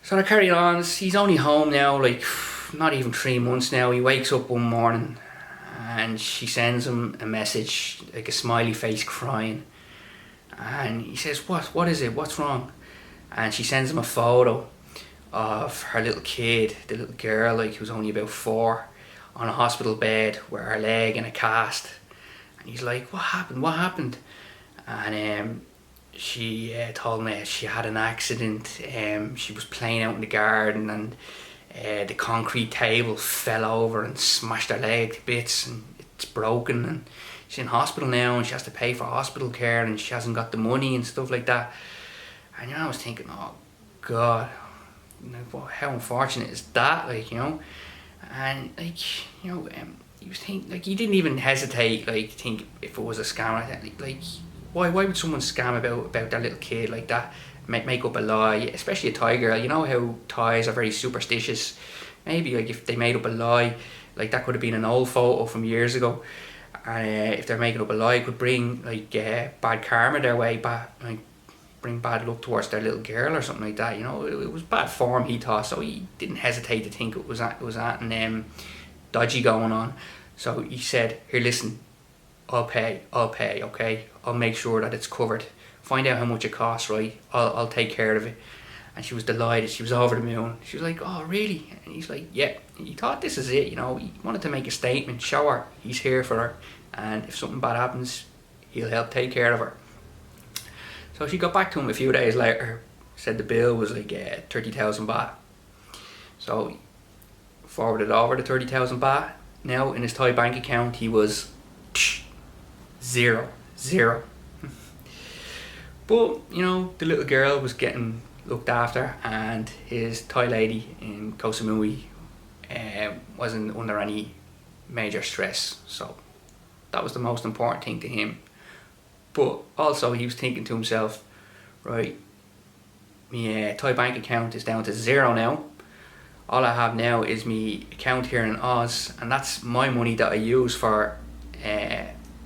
So they're carrying on. He's only home now, like, not even 3 months now. He wakes up one morning and she sends him a message, like a smiley face crying. And he says, what is it? What's wrong? And she sends him a photo of her little kid, the little girl, like, who's only about 4, on a hospital bed with her leg in a cast. And he's like, what happened? And she told me she had an accident. She was playing out in the garden and the concrete table fell over and smashed her leg to bits, and it's broken, and she's in hospital now and she has to pay for hospital care and she hasn't got the money and stuff like that. And I was thinking, oh God, how unfortunate is that, like, and like, he was thinking, like, he didn't even hesitate, like, think if it was a scam like that. Like why would someone scam about that little kid like that? Make up a lie, especially a Thai girl. You know how Thais are very superstitious. Maybe, like, if they made up a lie, like, that could have been an old photo from years ago, and if they're making up a lie, it could bring, like, bad karma their way, like, bring bad luck towards their little girl or something like that. It was bad form, he thought, so he didn't hesitate to think it was that dodgy going on. So he said, here, listen, I'll pay, okay? I'll make sure that it's covered. Find out how much it costs, right? I'll take care of it. And she was delighted. She was over the moon. She was like, oh, really? And he's like, yeah. And he thought, this is it, He wanted to make a statement, show her he's here for her, and if something bad happens, he'll help take care of her. So she got back to him a few days later, said the bill was like 30,000 baht. So he forwarded over the 30,000 baht. Now in his Thai bank account he was zero. But, the little girl was getting looked after, and his Thai lady in Koh Samui wasn't under any major stress. So that was the most important thing to him. But also he was thinking to himself, right, my Thai bank account is down to 0 now. All I have now is my account here in Oz, and that's my money that I use for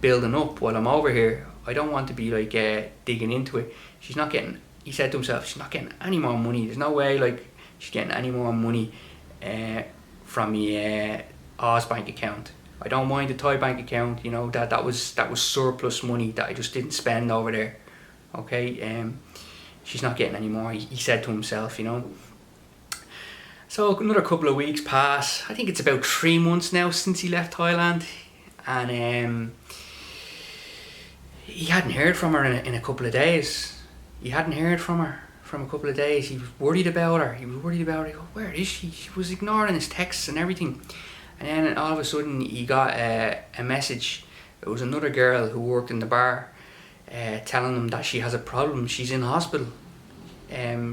building up while I'm over here. I don't want to be like digging into it. She's not getting, he said to himself, she's not getting any more money. There's no way like she's getting any more money from the Oz bank account. I don't mind the Thai bank account, that was surplus money that I just didn't spend over there. Okay, she's not getting any more, he said to himself, So another couple of weeks pass. I think it's about 3 months now since he left Thailand, and he hadn't heard from her in a couple of days. He hadn't heard from her from a couple of days. He was worried about her. He goes, where is she? She was ignoring his texts and everything. And then all of a sudden he got a message. It was another girl who worked in the bar telling him that she has a problem. She's in hospital.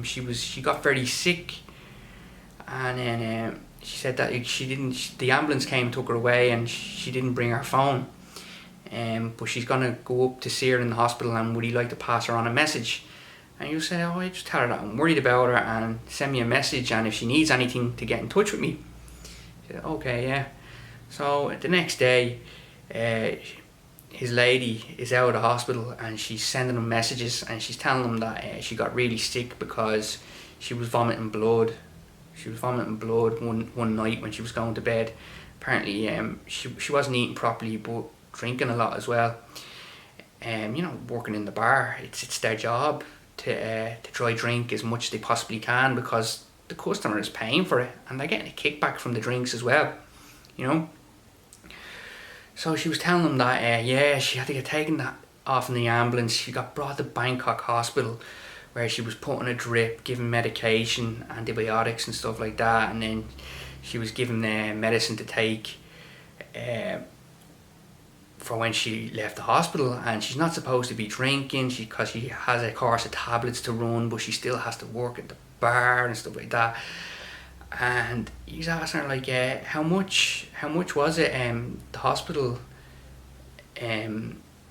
She got very sick. And then she said that the ambulance came and took her away, and she didn't bring her phone. But she's gonna go up to see her in the hospital, and would he like to pass her on a message? And you say, I just tell her that I'm worried about her and send me a message, and if she needs anything to get in touch with me. She said, okay, yeah. So the next day, his lady is out of the hospital and she's sending him messages, and she's telling him that she got really sick because she was vomiting blood. She was vomiting blood one night when she was going to bed. Apparently she wasn't eating properly, but drinking a lot as well. Working in the bar, it's their job to try drink as much as they possibly can, because the customer is paying for it and they're getting a kickback from the drinks as well, So she was telling them that she had to get taken off in the ambulance. She got brought to Bangkok hospital, where she was put on a drip, given medication, antibiotics and stuff like that, and then she was given medicine to take for when she left the hospital. And she's not supposed to be drinking because she has a course of tablets to run, but she still has to work at the bar and stuff like that. And he's asking her, like, how much was it, the hospital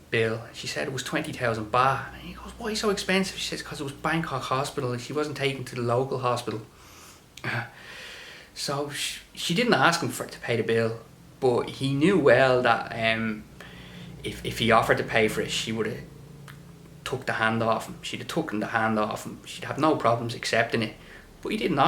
bill? She said it was 20,000 baht. And he goes, why so expensive? She says, because it was Bangkok hospital and she wasn't taken to the local hospital. So she didn't ask him to pay the bill, but he knew well that if he offered to pay for it, she would have took the hand off him. She'd have taken the hand off him. She'd have no problems accepting it. But he didn't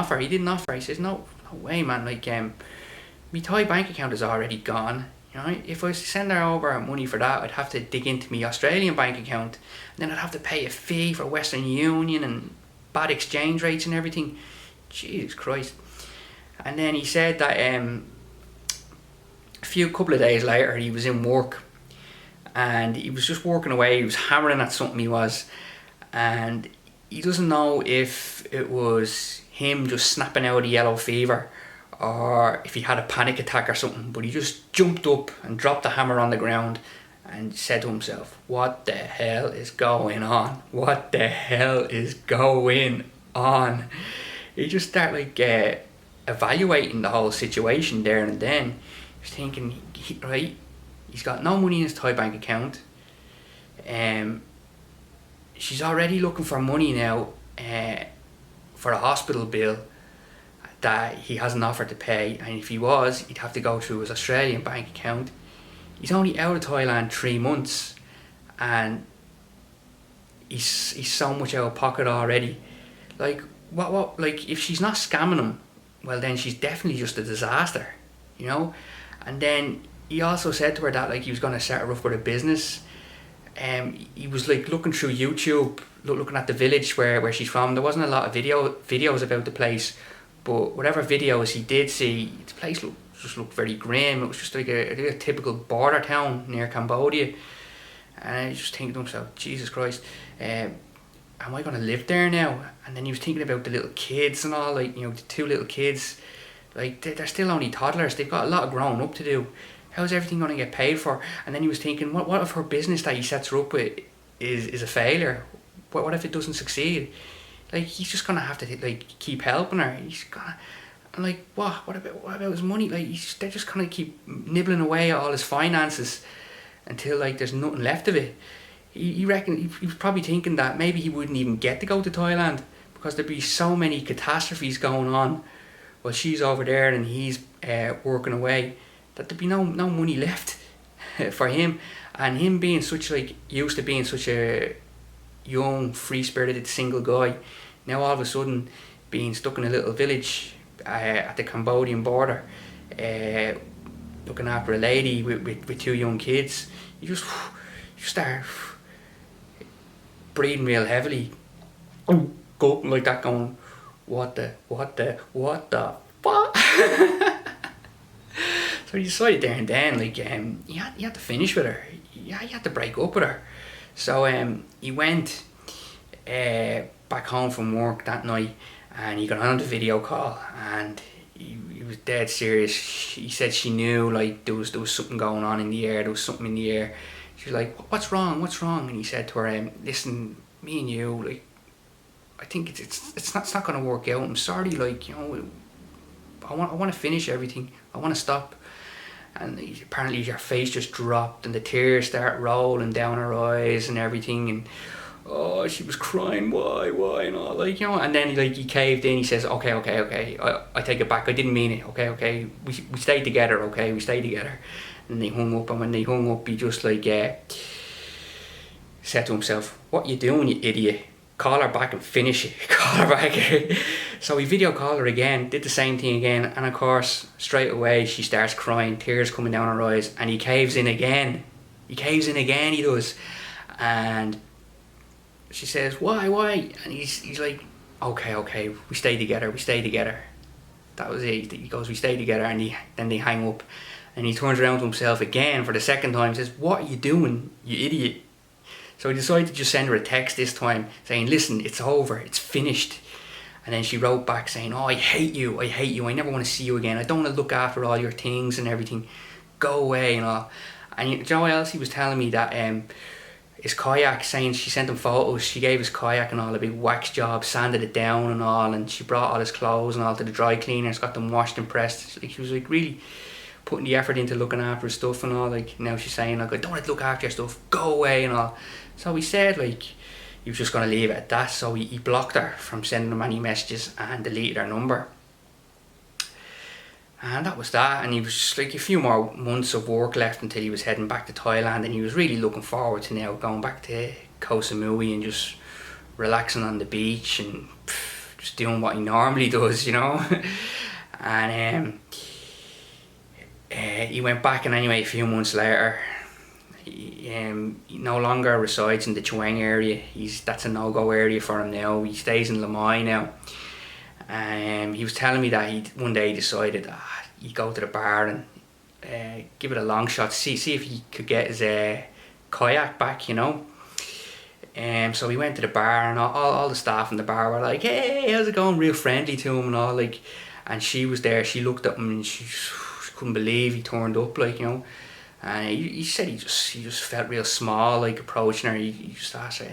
offer. He says, no way, man. Like, my Thai bank account is already gone. You know, if I was to send her over money for that, I'd have to dig into my Australian bank account, and then I'd have to pay a fee for Western Union and bad exchange rates and everything. Jesus Christ. And then he said that couple of days later, he was in work, and he was just working away. He was hammering at something, he was, and he doesn't know if it was him just snapping out of the yellow fever, or if he had a panic attack or something, but he just jumped up and dropped the hammer on the ground and said to himself, what the hell is going on? What the hell is going on? He just started evaluating the whole situation there and then. He was thinking, right, he's got no money in his Thai bank account. She's already looking for money now for a hospital bill that he hasn't offered to pay, and if he was, he'd have to go through his Australian bank account. He's only out of Thailand 3 months, and he's so much out of pocket already. Like, what like, if she's not scamming him, well then she's definitely just a disaster, you know. And then he also said to her that, like, he was going to set her up with a business. He was like looking through YouTube, looking at the village where she's from. There wasn't a lot of videos about the place, but whatever videos he did see, the place looked very grim. It was just like a typical border town near Cambodia. And I was just thinking to himself, Jesus Christ, am I going to live there now? And then he was thinking about the little kids and all, like, you know, the 2 little kids, like, they're still only toddlers. They've got a lot of growing up to do. How's everything going to get paid for? And then he was thinking, what if her business that he sets her up with is a failure? What if it doesn't succeed? Like, he's just going to have to, like, keep helping her. He's gonna, and like, what about his money? Like, they're just going to keep nibbling away at all his finances until, like, there's nothing left of it. He reckoned, he was probably thinking that maybe he wouldn't even get to go to Thailand because there'd be so many catastrophes going on while she's over there and he's working away, that there'd be no money left for him. And him being such, like, used to being such a young, free-spirited single guy, now all of a sudden being stuck in a little village at the Cambodian border, looking after a lady with 2 young kids, you start breathing real heavily, gulping like that, going, what the fuck? So he decided there and then, like, he had to finish with her. He had to break up with her. So he went back home from work that night, and he got on the video call, and he was dead serious. He said she knew, like, there was something going on in the air. There was something in the air. She was like, what's wrong? And he said to her, listen, me and you, like, I think it's not going to work out. I'm sorry, like, you know, I want to finish everything. I want to stop. And apparently her face just dropped and the tears start rolling down her eyes and everything, and oh, she was crying, why and all, like, you know. And then he caved in. He says, okay, I take it back, I didn't mean it, okay, we stayed together, okay, we stayed together. And they hung up, and when they hung up, he just, like, said to himself, what you doing, you idiot? Call her back and finish it. Call her back. So he video called her again, did the same thing again, and of course straight away she starts crying, tears coming down her eyes, and he caves in again. He does. And she says, why? And he's like, okay, we stay together. That was it. He goes, we stay together, and then they hang up, and he turns around to himself again for the second time and says, what are you doing, you idiot? So he decided to just send her a text this time saying, listen, it's over, it's finished. And then she wrote back saying, oh, I hate you, I never want to see you again, I don't want to look after all your things and everything, go away and all. And you know what else he was telling me? That his kayak, saying she sent him photos, she gave his kayak and all a big wax job, sanded it down and all, and she brought all his clothes and all to the dry cleaners, got them washed and pressed. Like, she was, like, really putting the effort into looking after his stuff and all. Like, now she's saying, like, I don't want to look after your stuff, go away and all. So he said, like, he was just going to leave it at that. So he blocked her from sending him any messages and deleted her number. And that was that. And he was just, like, a few more months of work left until he was heading back to Thailand, and he was really looking forward to now going back to Koh Samui and just relaxing on the beach and just doing what he normally does, you know. And he went back, and anyway, a few months later, he no longer resides in the Chweng area. That's a no-go area for him now. He stays in Lamai now. He was telling me that he one day decided he'd go to the bar and give it a long shot, see if he could get his kayak back, you know. So we went to the bar, and all the staff in the bar were like, "Hey, how's it going?" Real friendly to him and all, like. And she was there. She looked at him and she couldn't believe he turned up, like, you know. And he said he just felt real small, like, approaching her. He just asked her,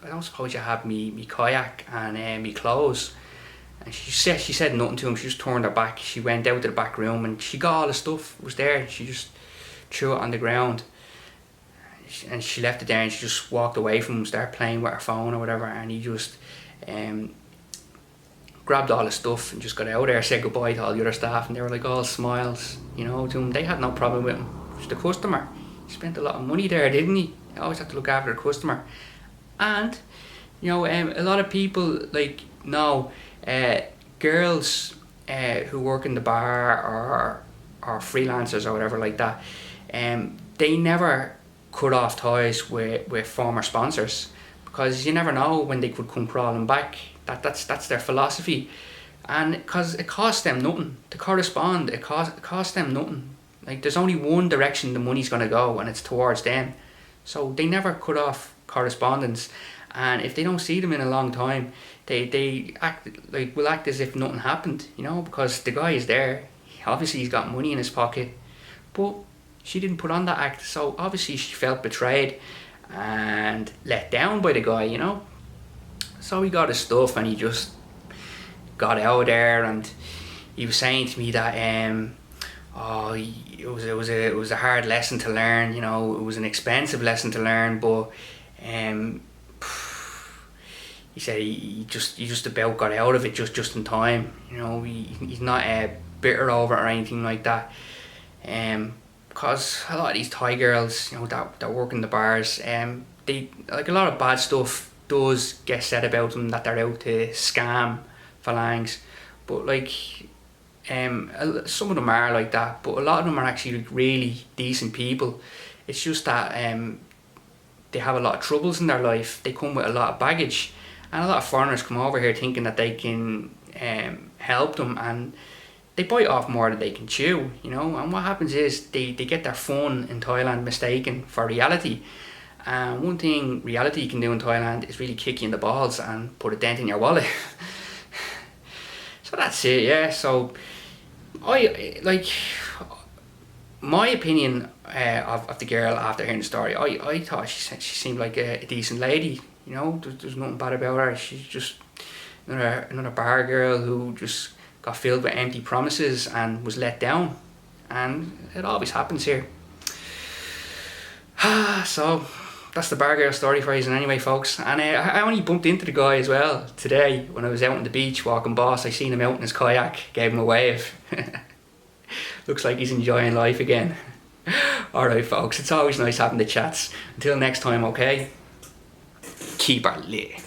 "I don't suppose you have me kayak and me clothes?" And she said nothing to him. She just turned her back. She went out to the back room, and she got all the stuff. It was there. She just threw it on the ground. And she left it there, and she just walked away from him, started playing with her phone or whatever. And he just grabbed all the stuff and just got out there, said goodbye to all the other staff, and they were like all smiles, you know, to him. They had no problem with him. Just a customer. He spent a lot of money there, didn't he? He always had to look after the customer. And, you know, a lot of people, like, know girls who work in the bar or freelancers or whatever like that, they never cut off ties with former sponsors, because you never know when they could come crawling back. That's their philosophy. And because it costs them nothing to correspond, it costs them nothing. Like, there's only one direction the money's going to go, and it's towards them. So they never cut off correspondence. And if they don't see them in a long time, they will act as if nothing happened, you know, because the guy is there. Obviously he's got money in his pocket, but she didn't put on that act, so obviously she felt betrayed and let down by the guy, you know. So he got his stuff and he just got out there, and he was saying to me that it was a hard lesson to learn, you know. It was an expensive lesson to learn, but he said he just about got out of it just in time, you know. He's not bitter over it or anything like that, because a lot of these Thai girls, you know, that work in the bars, they, like, a lot of bad stuff does get said about them, that they're out to scam phalanx, but like, some of them are like that, but a lot of them are actually, like, really decent people. It's just that they have a lot of troubles in their life. They come with a lot of baggage, and a lot of foreigners come over here thinking that they can help them, and they bite off more than they can chew, you know. And what happens is they get their fun in Thailand mistaken for reality. And one thing reality can do in Thailand is really kick you in the balls and put a dent in your wallet. So that's it, yeah. So I like, my opinion of the girl after hearing the story, I thought she seemed like a decent lady, you know. There's nothing bad about her. She's just another bar girl who just got filled with empty promises and was let down, and it always happens here. So that's the Bargirl story for you anyway, folks. And I only bumped into the guy as well today when I was out on the beach walking boss. I seen him out in his kayak, gave him a wave. Looks like he's enjoying life again. Alright folks, it's always nice having the chats. Until next time, okay? Keep her lit.